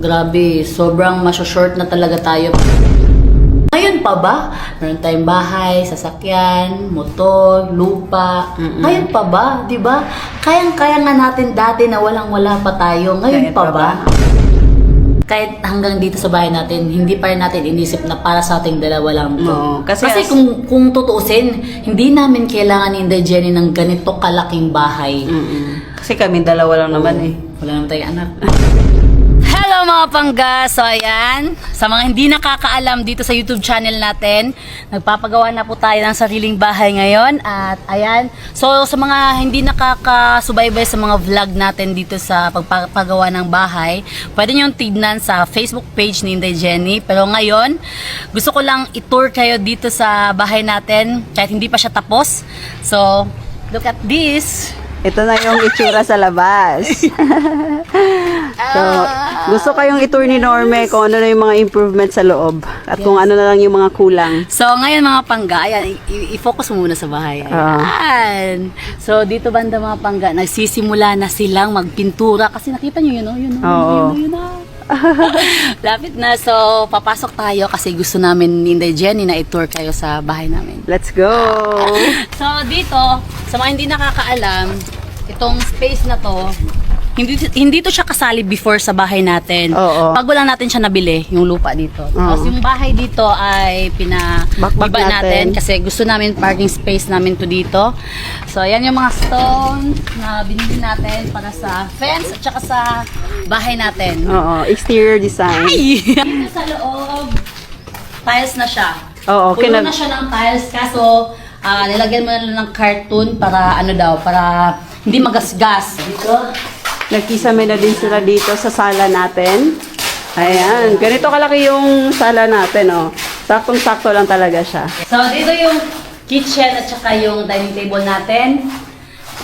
Grabe, sobrang maso-short na talaga tayo. Ngayon pa ba? Meron tayong bahay, sasakyan, motor, lupa. Ngayon pa ba? Di ba? Kayang-kaya nga natin dati na walang-wala pa tayo. Ngayon pa ba? Kahit hanggang dito sa bahay natin, hindi pa rin natin inisip na para sa ating dalawa lang to. No, kasi kung tutuusin, hindi namin kailangan ni Inday Jenny ng ganito kalaking bahay. Kasi kami dalawa lang naman eh. Wala naman tayong anak. Hello mga pangga! So ayan, sa mga hindi nakakaalam dito sa YouTube channel natin, nagpapagawa na po tayo ng sariling bahay ngayon. At ayan, so sa mga hindi nakakasubaybay sa mga vlog natin dito sa pagpapagawa ng bahay, pwede nyo tignan sa Facebook page ni Inday Jenny. Pero ngayon, gusto ko lang i-tour kayo dito sa bahay natin kahit hindi pa siya tapos. So, look at this! Ito na yung itsura sa labas. So, gusto kayong itour ni Norme kung ano na yung mga improvements sa loob at kung ano na lang yung mga kulang. So, ngayon mga pangga, ayan, i-focus mo muna sa bahay. Ayan. So, dito banda mga pangga, nagsisimula na silang magpintura kasi nakita nyo yun, no? Yun, no? Oo. Yun, no? Lapit na. So, papasok tayo kasi gusto namin ni Inday Jenny na i-tour kayo sa bahay namin. Let's go! So, dito, sa mga hindi nakakaalam, itong space na to, hindi to siya kasali before sa bahay natin. Oo. Bago lang natin siya nabili, yung lupa dito. Tapos yung bahay dito ay Bakbak iba natin natin. kasi gusto namin parking space namin to dito. So, ayan yung mga stone na binili natin para sa fence at saka sa bahay natin. Oo, exterior design. Ay! Dito sa loob, tiles na siya. Oo, Puno na siya ng tiles, kaso nilagyan mo na lang ng cartoon para ano daw, para hindi magasgas. Dito. Nagkisame na din sila dito sa sala natin. Ayan, ganito kalaki yung sala natin, oh. Saktong-sakto lang talaga siya. So, dito yung kitchen at saka yung dining table natin.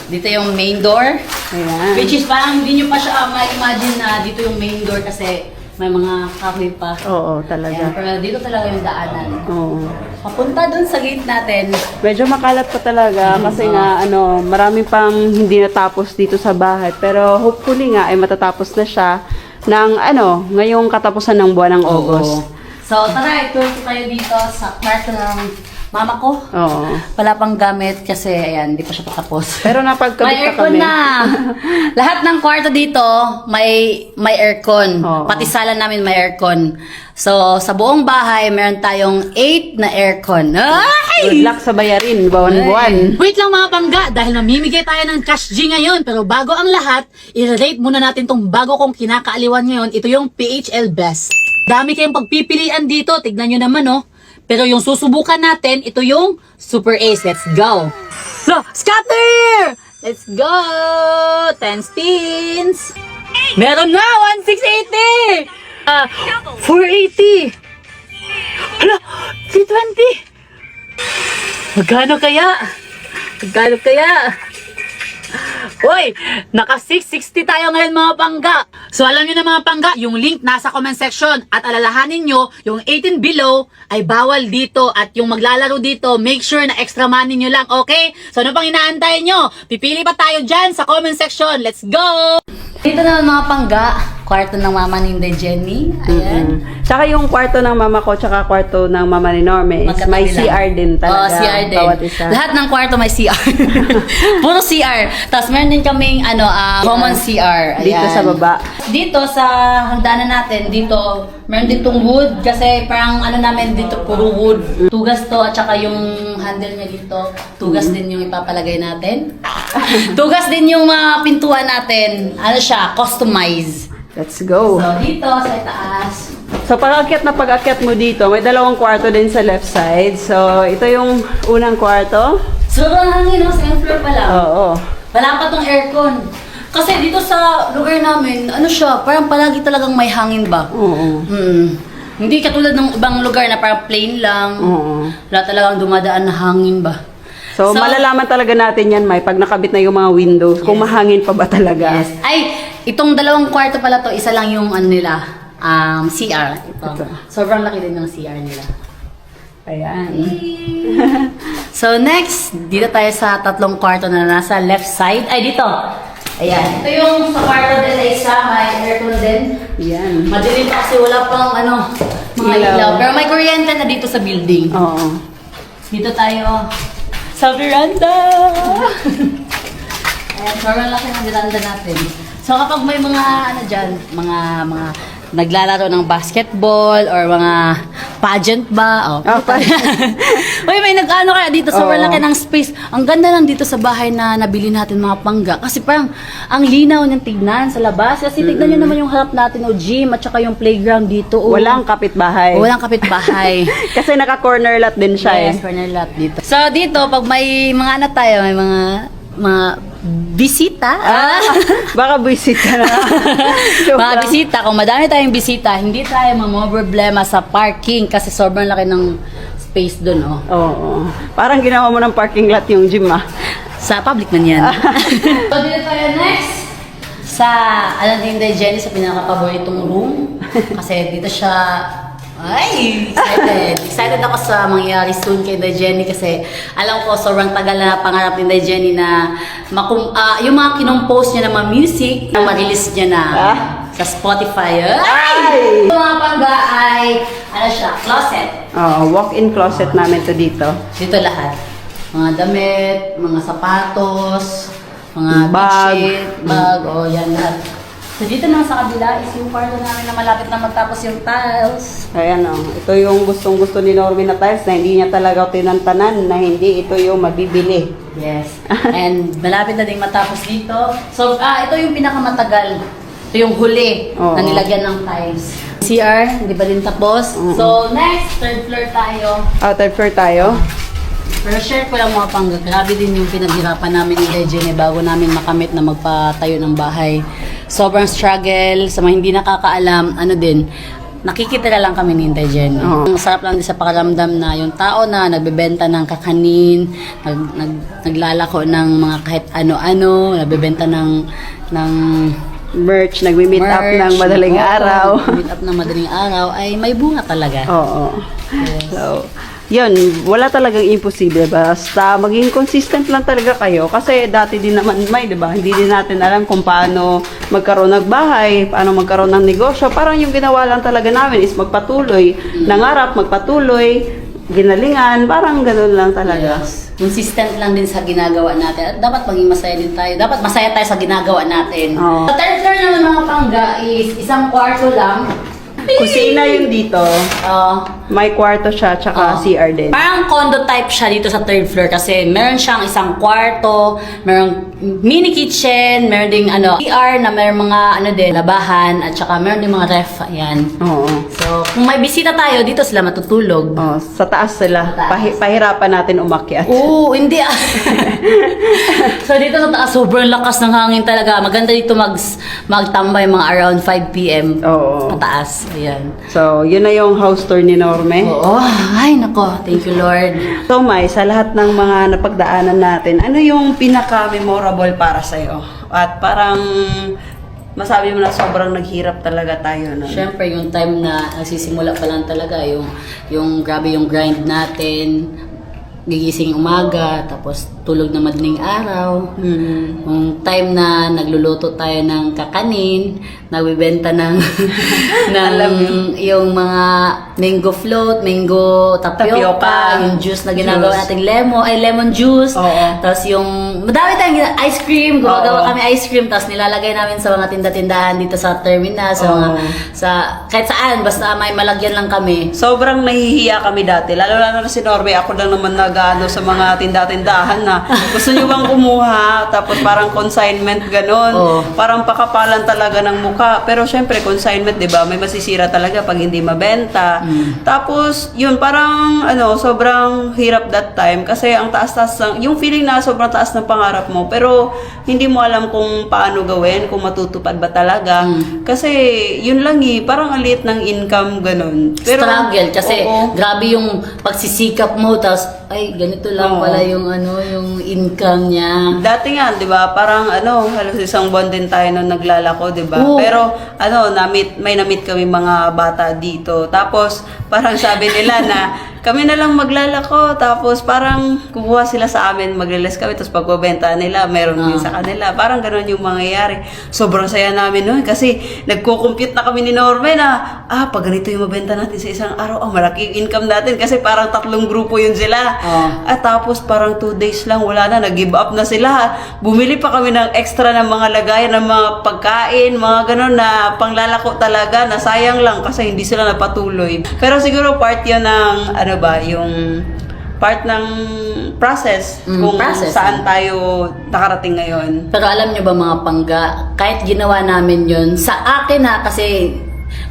Dito yung main door. Ayan. Which is parang hindi nyo pa siya ma-imagine na dito yung main door kasi may mga kahoy pa. Oo, Ayan, talaga. pero dito talaga yung daanan. Oo. Papunta dun sa gate natin. Medyo makalat pa talaga kasi nga marami pang hindi natapos dito sa bahay. Pero hopefully nga ay matatapos na siya ng ngayong katapusan ng buwan ng August. So, tara, ito tayo dito sa kwarto ng mama ko. Oo. Wala pang gamit kasi, ayan, hindi pa siya patapos. Pero napagkabit May na aircon kami. na! Lahat ng kwarto dito, may aircon. Oo. Pati sala namin may aircon. So, sa buong bahay, meron tayong 8 na aircon. Ay! Good luck sa bayarin, buwan-buwan. Wait lang mga pangga, dahil mamimigay tayo ng cash G ngayon. Pero bago ang lahat, i-rate muna natin tong bago kong kinakaaliwan ngayon. Ito yung PHL Best. Dami kayong pagpipilian dito, tignan nyo naman oh. Pero yung susubukan natin, ito yung Super Ace. Let's go! No, scatter! Let's go! 10 spins! Meron na! 1,680! 480! Hala! 320! Magkano kaya? Magkano kaya? Hoy! Naka 660 tayo ngayon mga pangga. So alam nyo na mga pangga, yung link nasa comment section. At alalahanin nyo, yung 18 below ay bawal dito. At yung maglalaro dito, make sure na extra money nyo lang, okay? So ano pang inaantay nyo? Pipili pa tayo dyan sa comment section. Let's go! Dito na mga pangga, kwarto ng mama ni Inday Jenny. Ayan. Tsaka yung kwarto ng mama ko, tsaka kwarto ng mama ni Norme, is may Magkatabi lang. CR din talaga. Oo, CR din. Bawat isa. Lahat ng kwarto may CR. Puro CR. Tapos meron din kaming common CR. Ayan. Dito sa baba. Dito sa hagdanan natin, dito meron din tong wood kasi parang namin dito puro wood. Tugas to at saka yung handle niya dito, tugas din yung ipapalagay natin. Tugas din yung mga pintuan natin. Ano siya, customize. Let's go. So dito sa itaas. So, pag-akyat mo dito, may dalawang kwarto din sa left side. So, ito yung unang kwarto. Sobrang hangin, no? Second floor pa lang. Oo. Wala pa tong aircon. Kasi dito sa lugar namin, ano siya, parang palagi talagang may hangin ba? Oo. Hindi katulad ng ibang lugar na parang plain lang. Oo. Wala talagang dumadaan na hangin ba? So, malalaman talaga natin yan, May, pag nakabit na yung mga windows, kung mahangin pa ba talaga. Yes. Ay, itong dalawang kwarto pala to, isa lang yung nila, CR. Ito. Sobrang laki din ng CR nila. Ayan. So next, dito tayo sa tatlong kwarto na nasa left side. Ay, dito. Ayan. Ito yung sa kwarto din ay isa, may aircon din. Yan. Madilim pa kasi wala pang mga ilaw. Pero may kuryente na dito sa building. Oo. Dito tayo sa veranda. Ayan, sobrang laki ng veranda natin. So kapag may mga dyan, mga naglalaro ng basketball or mga pageant ba? Oh, Uy, may nag-ano kaya dito, sobrang laki ng space. Ang ganda lang dito sa bahay na nabili natin mga pangga. Kasi parang ang linaw niyang tignan sa labas. Kasi tignan niyo naman yung harap natin, gym at saka yung playground dito. Walang kapitbahay. Walang kapitbahay. Kasi naka-corner lot din siya Yes, corner lot dito. So dito, pag may mga tayo, may mga bisita. Baka buisit ka na. Mga bisita, kung madami tayong bisita, hindi tayo problema sa parking kasi sobrang laki ng space doon, oh. Oo. Parang ginawa mo ng parking lot yung gym, ah. Sa public man yan. So, dito tayo next sa, Inday Jenny, sa pinaka-paboritong room. Kasi dito siya, excited. Excited ako sa mangyayari soon kay Inday Jenny kasi alam ko sobrang tagal na pangarap ni Inday Jenny na yung mga kinompose niya ng mga music na ma-release niya na sa Spotify. Ay! Yung mga pangga ay, closet. Walk-in closet namin to dito. Dito lahat. Mga damit, mga sapatos, mga Bag. bedsheet, bag, yan lahat. So dito naman sa kabila is yung kwarto namin na malapit na magtapos yung tiles. Ayan, ito yung gustong-gusto ni Normie na tiles na hindi niya talaga tinantanan na hindi ito yung mabibili. Yes. And malapit na din matapos dito. So, ito yung pinakamatagal. Ito yung huli na nilagyan ng tiles. CR, hindi pa din tapos. So, next, third floor tayo. Third floor tayo. Pero share ko lang mga pangga. Grabe din yung pinaghirapan namin ni Jenny bago namin makamit na magpatayo ng bahay. Sobrang struggle. Sa mga hindi nakakaalam, nakikitira lang kami ni Inday Jenny. Ang sarap lang din sa pakiramdam na yung tao na nagbebenta ng kakanin, naglalako ng mga kahit ano-ano, nagbebenta ng Merch, nagmi-meet up ng madaling araw. Meet up ng madaling araw ay may bunga talaga. Oo. Yes. So, yun, wala talagang imposible. Basta maging consistent lang talaga kayo. Kasi dati din naman di ba? Hindi din natin alam kung paano magkaroon ng bahay, paano magkaroon ng negosyo. Parang yung ginawa lang talaga namin is magpatuloy. Nangarap, magpatuloy, ginalingan, parang ganun lang talaga. Yes. Consistent lang din sa ginagawa natin. At dapat maging masaya din tayo. Dapat masaya tayo sa ginagawa natin. Oo. Sa third floor naman mga pangga is isang kwarto lang. Kusina yung dito. May kwarto siya, tsaka CR din. Parang condo type siya dito sa third floor kasi meron siyang isang kwarto, merong mini kitchen, meron ding CR na meron mga labahan, at saka meron ding mga ref. Ayan. Oo. So, kung may bisita tayo, dito sila matutulog. Sa taas sila. Pahirapan natin umakyat. Oo, hindi So, dito sa taas, sobrang lakas ng hangin talaga. Maganda dito magtambay mga around 5 p.m. Oo. Pataas. Ayan. So, yun na yung house tour ni Norme. Oo. Ay, nako. Thank you, Lord. So, May, sa lahat ng mga napagdaanan natin, ano yung pinaka-memorable para sa'yo? At parang masabi mo na sobrang naghirap talaga tayo. No? Siyempre, yung time na nagsisimula pa lang talaga, yung grabe yung grind natin, gigising umaga, tapos tulog na madaling araw. Yung time na nagluluto tayo ng kakanin, nagbibenta ng yung mga mango float, mango tapioca, yung juice na ginagawa nating lemon juice. Tapos yung madami tayong ice cream, gumagawa kami ice cream, tapos nilalagay namin sa mga tinda-tindahan dito sa terminal, kahit saan, basta may malagyan lang kami. Sobrang nahihiya kami dati. Lalo na si Norme, ako lang naman nag-ano sa mga tinda-tindahan na gusto nyo bang kumuha, tapos parang consignment ganon. Parang pakapalan talaga ng mukha. Pero syempre, consignment, di ba? May masisira talaga pag hindi mabenta. Tapos, yun, parang sobrang hirap that time kasi ang taas-taas yung feeling na sobrang taas ng pangarap mo, pero hindi mo alam kung paano gawin, kung matutupad ba talaga. Kasi, yun lang parang ang liit ng income ganon. Pero, struggle kasi grabe yung pagsisikap mo, tapos ay ganito lang pala yung yung income niya. Dati nga, 'di ba? Parang halos isang buwan din tayo nung naglalako, 'di ba? Pero may na-meet kami mga bata dito. Tapos parang sabi nila na kami na lang maglalako. Tapos parang kukuha sila sa amin, maglilis kami. Tapos pagbabenta nila, meron din sa kanila. Parang ganun yung mangyayari. Sobrang saya namin noon kasi nagko-compute na kami ni Norme na, pag ganito yung mabenta natin sa isang araw, malaki yung income natin kasi parang 3 grupo yun sila. At tapos parang 2 days lang, wala na, nag-give up na sila. Bumili pa kami ng extra ng mga lagayan, ng mga pagkain, mga ganun na panglalako talaga, na sayang lang kasi hindi sila napatuloy. Pero siguro part yun ng, yung part ng process kung saan tayo nakarating ngayon. Pero alam nyo ba mga pangga, kahit ginawa namin yun, sa akin kasi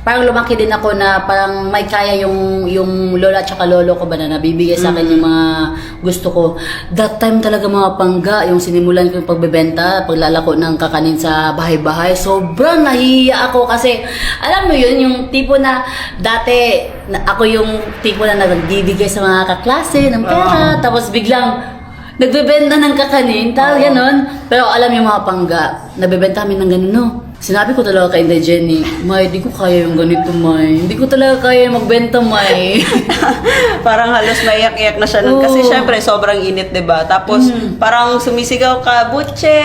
parang lumaki din ako na parang may kaya yung lola at saka lolo ko ba na nabibigay sa akin yung mga gusto ko. That time talaga mga pangga, yung sinimulan ko yung pagbebenta, paglalako ng kakanin sa bahay-bahay, sobrang nahihiya ako kasi alam mo yun, yung tipo na dati ako yung tipo na nagbibigay sa mga kaklase ng pera, tapos biglang nagbebenta ng kakanin, tal ganon. Pero alam yung mga pangga, nabebenta kami ng ganun, no? Sinabi ko talaga kay Inday Jenny, May, di ko kaya yung ganito, May. Hindi ko talaga kaya magbenta, May. Parang halos maiyak-iyak na siya nun. Kasi syempre, sobrang init, diba? Tapos, parang sumisigaw ka, butche,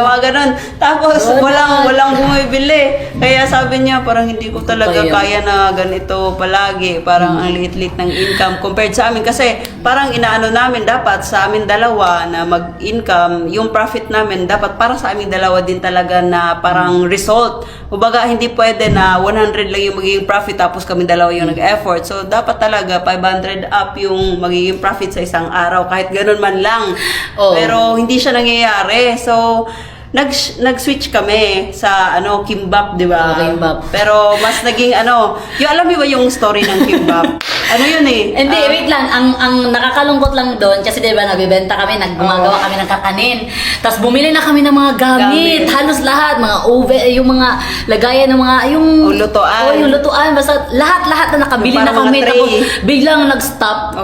mga ganun. Tapos, walang bumibili. Kaya sabi niya, parang hindi ko talaga kaya na ganito palagi. Parang ang liit-liit ng income compared sa amin. Kasi, parang inaano namin, dapat sa amin dalawa na mag-income, yung profit namin, dapat para sa amin dalawa din talaga na parang result. Kumbaga, hindi pwede na 100 lang yung magiging profit tapos kami dalawa yung nag-effort. So, dapat talaga 500 up yung magiging profit sa isang araw. Kahit ganun man lang. Pero, hindi siya nangyayari. So, nag-switch kami sa kimbap, di ba? Kimbap. Pero mas naging yung alam mo ba yung story ng kimbap? Yun eh? Hindi, wait lang. Ang nakakalungkot lang doon, kasi di ba nabibenta kami, gumagawa kami ng kakanin. Tapos bumili na kami ng mga gamit. Halos lahat. Mga oven, yung mga lagayan ng mga, yung lutuan. Yung lutuan. Basta lahat na nakabili na kami. Tapos biglang nag-stop.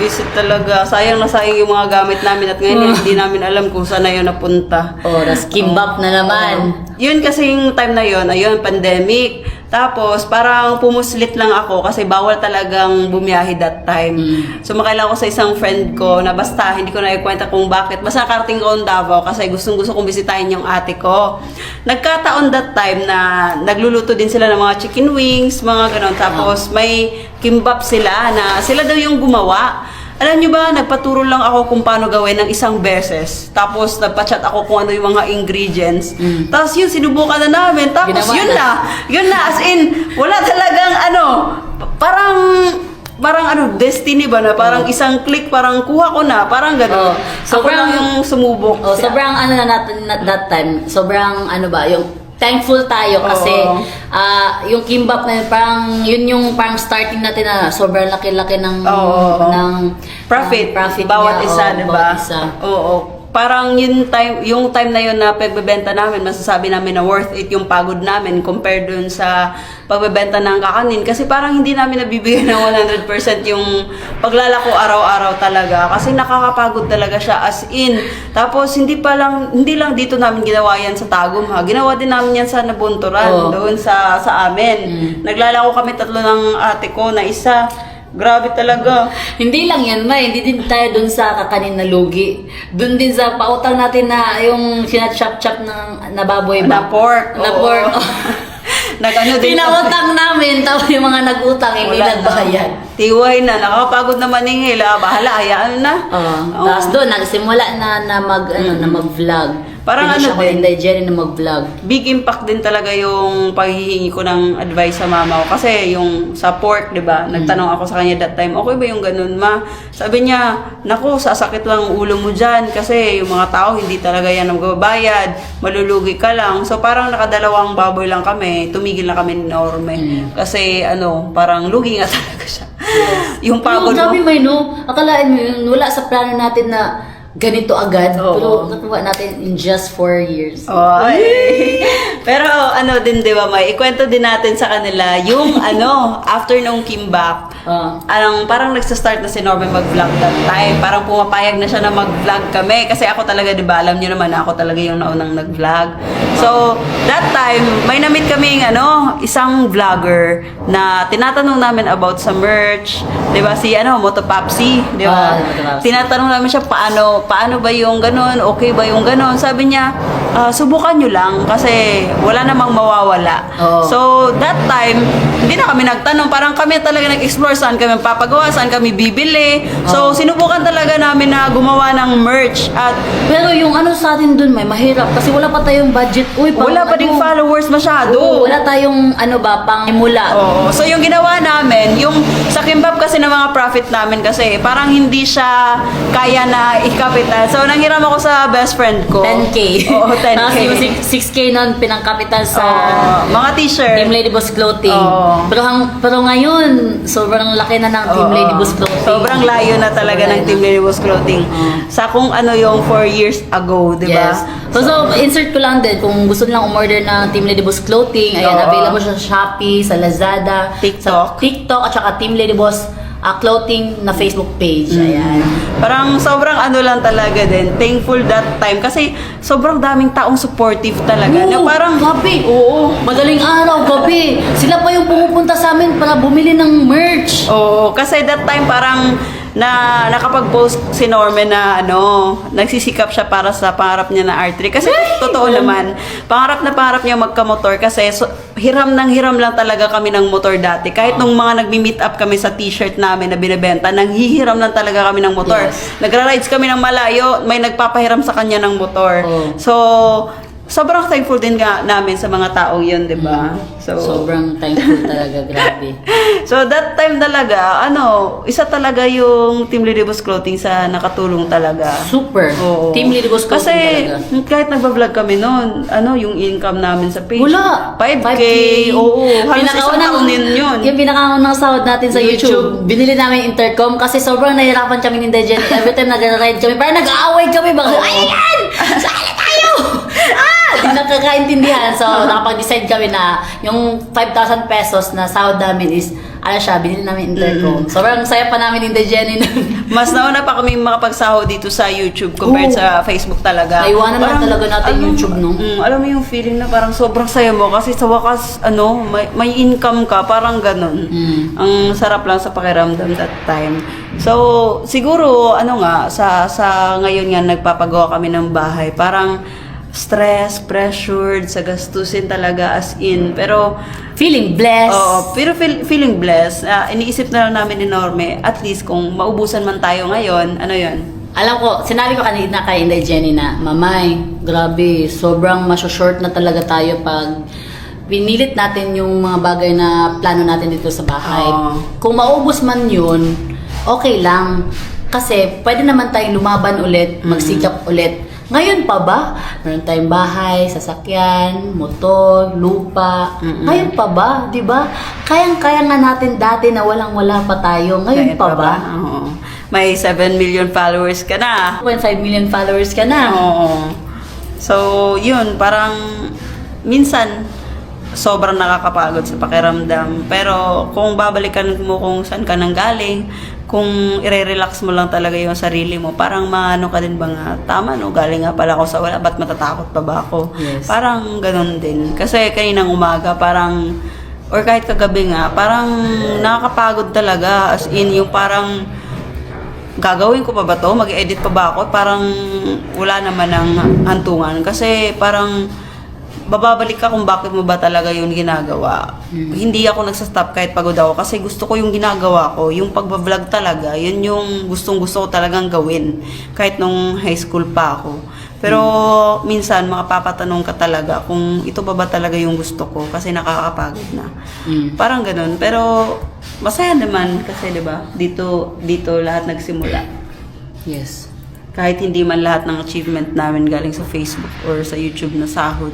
Visit talaga. Sayang na sayang yung mga gamit namin at ngayon hindi namin alam kung saan na yun napunta. Tas kimbap na naman. Yun kasing time na yun, pandemic. Tapos, parang pumuslit lang ako kasi bawal talagang bumiyahe that time. Sumakay lang ako sa isang friend ko na basta, hindi ko na ikwenta kung bakit. Basta nakarating ko ang Davao kasi gustong-gusto kong bisitahin yung ate ko. Nagkataon that time na nagluluto din sila ng mga chicken wings, mga ganon. Tapos, may kimbap sila na sila daw yung gumawa. Alam nyo ba, nagpaturo lang ako kung paano gawin ng isang beses. Tapos, nagpa-chat ako kung ano yung mga ingredients. Tapos yun, sinubukan na namin. Tapos, yun na. As in, wala talagang parang destiny ba na parang isang click, parang kuha ko na. Parang gano'n. Sobrang lang yung sumubok. Sobrang na natin that time. Sobrang yung thankful tayo kasi yung kimbap na yun, parang yun yung parang starting natin na sobrang laki-laki ng profit niya, bawat isa, diba? Bawat isa. Parang yung time na yun na pagbebenta namin, masasabi namin na worth it yung pagod namin compared dun sa pagbebenta ng kakanin kasi parang hindi namin nabibigay ng 100% yung paglalako araw-araw talaga kasi nakakapagod talaga siya as in. Tapos hindi lang dito namin ginawa yan sa Tagum ginawa din namin yan sa Nabunturan doon sa amin. Naglalako kami 3 ng ate ko na isa. Grabe talaga. Hindi lang yan, May. Hindi din tayo dun sa kakanin na lugi. Dun din sa pautang natin na yung sinachop-chop na baboy ba? Na pork. Pinautang namin, tapos yung mga nag-utang, hindi nagbayad. Tiway na, nakakapagod na maningil. Bahala, hayaan na. Tapos doon, nagsimula na mag-vlog. Parang siya kay Inday Jenny na mag-vlog. Big impact din talaga yung paghihingi ko ng advice sa mama ko. Kasi yung sa pork, di ba? Nagtanong ako sa kanya that time, okay ba yung ganun, ma? Sabi niya, naku, sasakit lang ang ulo mo dyan. Kasi yung mga tao, hindi talaga yan magbabayad. Malulugi ka lang. So parang nakadalawang baboy lang kami. Tumigil na kami ni Norme. Kasi parang lugi nga talaga siya. Yung pagod mo. Grabe, May, no? Akalain mo yun, wala sa plano natin na ganito agad. Pero nakuha natin in just 4 years. Pero din, di ba, May? Ikwento din natin sa kanila yung after nung kimbap, parang nagsa-start na si Norman mag-vlog that time. Parang pumapayag na siya na mag-vlog kami. Kasi ako talaga, di ba, alam niyo naman, ako talaga yung naunang nag-vlog. So, that time, may na-meet kaming isang vlogger na tinatanong namin about sa merch. Di ba, si Motopapsi, di ba? Tinatanong namin siya, paano ba yung ganon? Okay ba yung ganon? Sabi niya, subukan nyo lang kasi wala namang mawawala. So, that time, hindi na kami nagtanong. Parang kami talaga nag-explore saan kami papagawa, saan kami bibili. So, sinubukan talaga namin na gumawa ng merch. Pero yung sa atin dun, may mahirap kasi wala pa tayong budget. Wala pa ding followers masyado. Wala tayong pangimula. So, yung ginawa namin, yung sa Kimbap kasi ng mga profit namin kasi parang hindi siya kaya na ikapital. So, nanghiram ako sa best friend ko. 10K. Oo, 10K. Tapos yung 6K nun, pinangkapital sa mga t-shirt. Team Lady Boss Clothing. Pero ngayon, sobrang laki na ng Team Lady Boss Clothing. Sobrang layo na talaga ng Team Lady Boss Clothing. Sa kung yung 4 years ago, di ba? Yes. So, insert ko lang din, kung gusto nilang umorder ng Team Lady Boss Clothing, ayan, available siya sa Shopee, sa Lazada, sa TikTok, at saka Team Lady Boss Clothing na Facebook page. Ayan. Parang sobrang lang talaga din. Thankful that time. Kasi sobrang daming taong supportive talaga. Na parang, gabi. Oo. Madaling araw, gabi. Sila pa yung pumupunta sa amin para bumili ng merch. Oo. Kasi that time parang nakapag-post si Norman na nagsisikap siya para sa pangarap niya na R3. Kasi totoo naman, pangarap niya magka-motor kasi hiram lang talaga kami ng motor dati. Kahit nung mga nagmi-meet up kami sa t-shirt namin na binibenta, nanghihiram lang talaga kami ng motor. Nagra-rides kami ng malayo, may nagpapahiram sa kanya ng motor. So, sobrang thankful din namin sa mga taong yun, di ba? So, sobrang thankful talaga, grabe. So, that time talaga, isa talaga yung Team Lady Boss Clothing sa nakatulong talaga. Super. Oo. Team Lady Boss Clothing talaga. Kasi, kahit nagbablog kami noon, yung income namin sa page. Wala. 5K. Oo. Halos isang taon din yun. Yung pinakaunang sahod natin sa YouTube, binili namin intercom kasi sobrang nahirapan kami ni Dejen. Every time nag-ride kami, parang nag-aaway kami. Ayan! Saan tayo? Hindi nakakaintindihan. So, nakapag-decide kami na yung 5,000 pesos na sahod namin is, binili namin intercom. Sobrang saya pa namin ni Jenny. Mas nauna pa kami makapagsahod dito sa YouTube compared sa Facebook talaga. Naiwanan na talaga natin YouTube, no? Alam mo yung feeling na parang sobrang saya mo kasi sa wakas, may income ka, parang ganun. Ang sarap lang sa pakiramdam that time. So, siguro, sa ngayon nga nagpapagawa kami ng bahay, parang stress, pressured, sa gastusin talaga as in. Pero, feeling blessed. Oo, pero feeling blessed. Iniisip na lang namin ni Norme, at least kung maubusan man tayo ngayon, yun? Alam ko, sinabi ko kanina kay Inday Jenny na, Mamay, grabe, sobrang short na talaga tayo pag pinilit natin yung mga bagay na plano natin dito sa bahay. Kung maubos man yun, okay lang. Kasi pwede naman tayong lumaban ulit, magsikap ulit. Ngayon pa ba? Meron tayong bahay, sasakyan, motor, lupa. Ngayon pa ba? Diba? Kayang-kaya nga natin dati na walang-wala pa tayo. Ngayon pa ba? Oo. May 7 million followers ka na. 1.5 million followers ka na. Oo. So, yun, parang minsan sobrang nakakapagod sa pakiramdam. Pero kung babalikan mo kung saan ka nanggaling, kung i-relax mo lang talaga yung sarili mo, parang ka din ba nga, tama galing nga pala ako sa wala, ba't matatakot pa ba ako? Yes. Parang ganun din. Kasi kaninang umaga, parang, or kahit kagabi nga, parang nakakapagod talaga. As in, yung parang, gagawin ko pa ba to? Mag-edit pa ba ako? Parang wala naman ng hantungan. Kasi parang, bababalik ka kung bakit mo ba talaga yun ginagawa. Hindi ako nagsastop kahit pagod ako kasi gusto ko yung ginagawa ko, yung pagbablog talaga, yun yung gustong-gusto ko talagang gawin kahit nung high school pa ako. Pero minsan makapapatanong ka talaga kung ito ba talaga yung gusto ko kasi nakakapagod na. Parang ganun. Pero masaya naman kasi 'di ba? Dito lahat nagsimula. Yes. Kahit hindi man lahat ng achievement namin galing sa Facebook or sa YouTube na sahod.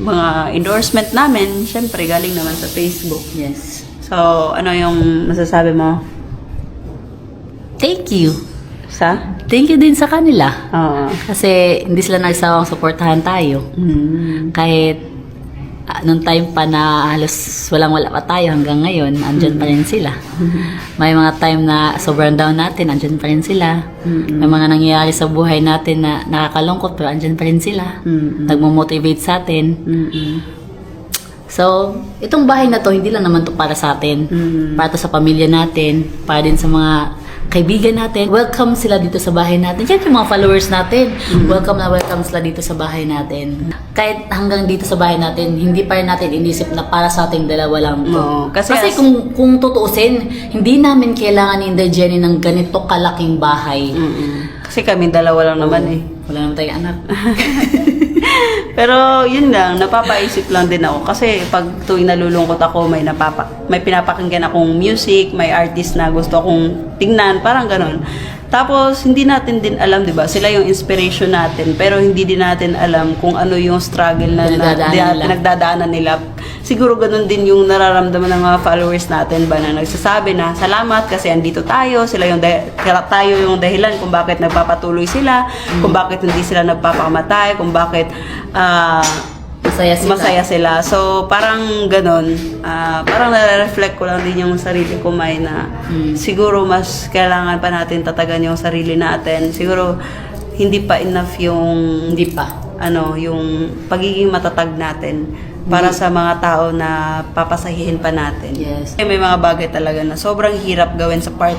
Mga endorsement namin, syempre galing naman sa Facebook. Yes. So, ano yung nasasabi mo? Thank you. Sa? Thank you din sa kanila. Oo. Kasi hindi sila nagsawang suportahan tayo. Kahit nung time pa na halos walang-wala pa tayo hanggang ngayon, andyan pa rin sila. May mga time na sobrang down natin, andyan pa rin sila. May mga nangyayari sa buhay natin na nakakalungkot, pero andyan pa rin sila. Nagmo-motivate sa atin. So, itong bahay na to, hindi lang naman to para sa atin. Para to sa pamilya natin, para din sa mga kaibigan natin. Welcome sila dito sa bahay natin. Yan yung mga followers natin. Welcome na welcome sila dito sa bahay natin. Kahit hanggang dito sa bahay natin, hindi pa rin natin inisip na para sa ating dalawa lang to. Oo, kasi kasi kung tutuusin, hindi namin kailangan ni Inday Jenny ng ganito kalaking bahay. Kasi kami dalawa lang naman eh. Wala naman tayong anak. Pero yun lang, napapaisip lang din ako kasi pag tuwing nalulungkot ako, may pinapakinggan akong music, may artist na gusto akong tingnan, parang ganon. Tapos hindi natin din alam, 'di ba? Sila yung inspiration natin, pero hindi din natin alam kung ano yung struggle na pinagdadaanan nila. Siguro ganun din yung nararamdaman ng mga followers natin ba na nagsasabi na salamat kasi andito tayo, tayo yung dahilan kung bakit nagpapatuloy sila, kung bakit hindi sila nagpapakamatay, kung bakit masaya sila. So, parang ganun. Parang nare-reflect ko lang din yung sarili ko, May, na siguro mas kailangan pa natin tatagan yung sarili natin. Siguro, hindi pa enough yung yung pagiging matatag natin para sa mga tao na papasahihin pa natin. Yes. May mga bagay talaga na sobrang hirap gawin sa part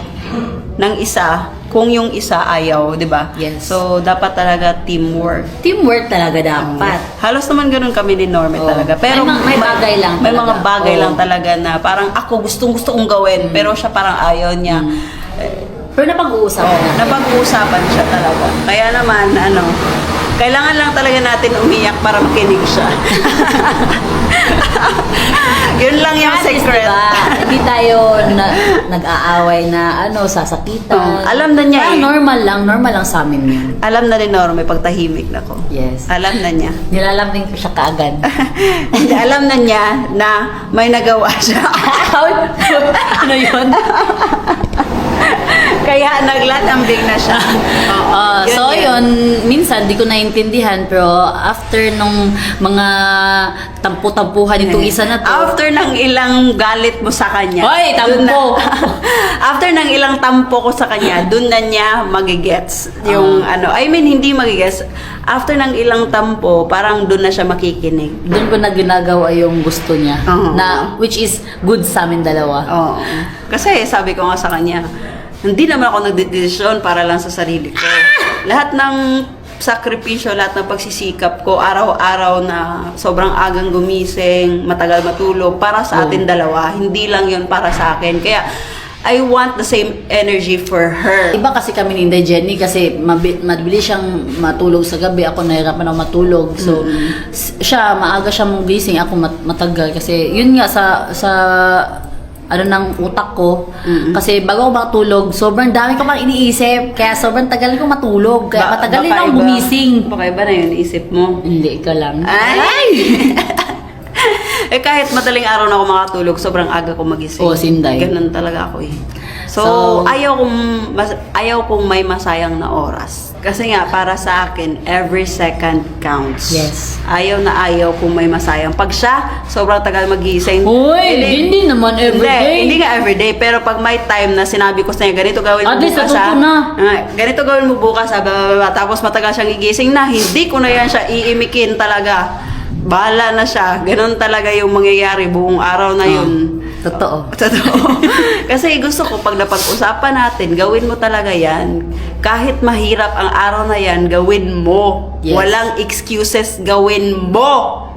ng isa kung yung isa ayaw, 'di ba? Yes. So dapat talaga teamwork. Teamwork talaga dapat. Halos naman ganun kami ni Norme talaga. Pero may bagay lang may talaga. mga bagay lang talaga na parang ako gustong-gusto kong gawin pero siya parang ayaw niya. Pero napag-uusapan natin. Napag-uusapan siya talaga. Kaya naman, kailangan lang talaga natin umiyak para makinig siya. Yun lang yung secret. Diba? Hindi tayo nag-aaway na sasakitan. Alam na niya Normal lang sa amin yun. Alam na ni Norme pag tahimik na ko. Yes. Alam na niya. Nilalambing ko siya kaagad. Hindi, alam na niya na may nagawa siya. Ano yun? Kaya naglalambing na siya. So yun, minsan di ko naintindihan, pero after nung mga tampo-tampuhan itong isa na to. After ng ilang galit mo sa kanya. Hoy, tampo! After ng ilang tampo ko sa kanya, dun na niya magigets. Yung hindi magigets. After ng ilang tampo, parang dun na siya makikinig. Doon ko na ginagawa yung gusto niya. Na, which is good sa amin dalawa. Kasi sabi ko nga sa kanya, hindi naman ako nagdedesisyon para lang sa sarili ko. Lahat ng sakripisyo, lahat ng pagsisikap ko, araw-araw na sobrang agang gumising, matagal matulog, para sa atin dalawa. Hindi lang yun para sa akin. Kaya, I want the same energy for her. Iba kasi kami ni Inday Jenny kasi mabilis siyang matulog sa gabi. Ako nahirapan ako matulog. So, siya, maaga siyang gising. Ako matagal. Kasi, yun nga, sa ng utak ko. Kasi bago ako matulog, sobrang dami ko pang iniisip. Kaya sobrang tagal ko matulog. Kaya matagal din ako gumising. Baka iba na yun isip mo. Hindi, ikaw lang. Ay! Kahit madaling araw na ako makatulog, sobrang aga ko magising. Sinday. Ganun talaga ako eh. So ayaw kong may masayang na oras. Kasi nga, para sa akin, every second counts. Yes. Ayaw kung may masayang. Pag siya, sobrang tagal magising. Hindi naman everyday. Hindi nga everyday. Pero pag may time na sinabi ko sa niya, ganito gawin mo At least bukas natuto na. Ganito gawin mo bukas tapos matagal siyang gigising na, hindi ko na yan siya iimikin talaga. Bahala na siya. Ganon talaga yung mangyayari buong araw na yun. Totoo. Kasi gusto ko pag napag-usapan natin, gawin mo talaga yan. Kahit mahirap ang araw na yan, gawin mo. Yes. Walang excuses, gawin mo.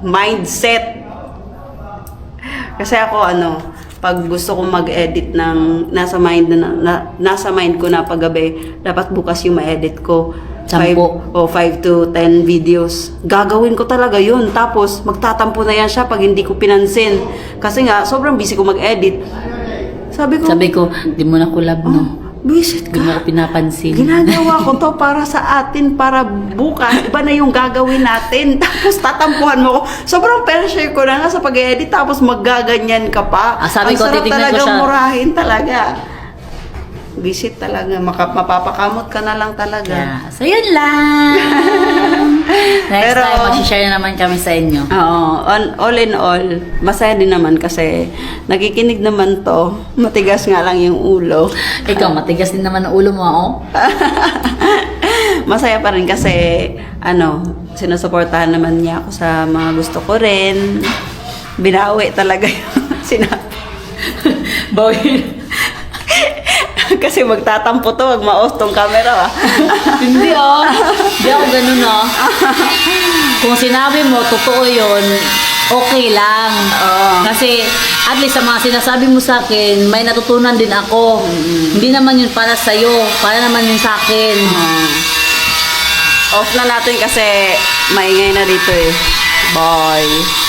Mindset. Kasi ako pag gusto kong mag-edit ng nasa mind ko na paggabi, dapat bukas yung ma-edit ko. 5 to 10 videos. Gagawin ko talaga yun. Tapos, magtatampo na yan siya pag hindi ko pinansin. Kasi nga, sobrang busy ko mag-edit. Sabi ko, di mo na collab, no? Visit ka. Di mo ako pinapansin. Ginagawa ko to para sa atin, para bukas. Iba na yung gagawin natin. Tapos, tatampuhan mo ko. Sobrang pressure ko na nga sa pag-edit. Tapos, maggaganyan ka pa. Sabi ko, sarap titignan ko talaga siya. murahin talaga. Visit talaga. Mapapakamot ka na lang talaga. So, yun lang. Next Pero- time, mag-share na naman kami sa inyo. Oo, all in all, masaya din naman kasi nakikinig naman to. Matigas nga lang yung ulo. Ikaw, matigas din naman ang ulo mo, oh. Masaya pa rin kasi, sinusuportahan naman niya ako sa mga gusto ko rin. Binawi talaga yung sinabi. Bawi. Kasi magtatampo to, wag ma-off tong camera. Hindi Hindi ako ganun Kung sinabi mo, totoo yun, okay lang. Oo. Kasi at least sa mga sinasabi mo sa akin, may natutunan din ako. Hindi naman yun para sa'yo, para naman yun sa akin. Off na natin kasi maingay na dito eh. Bye.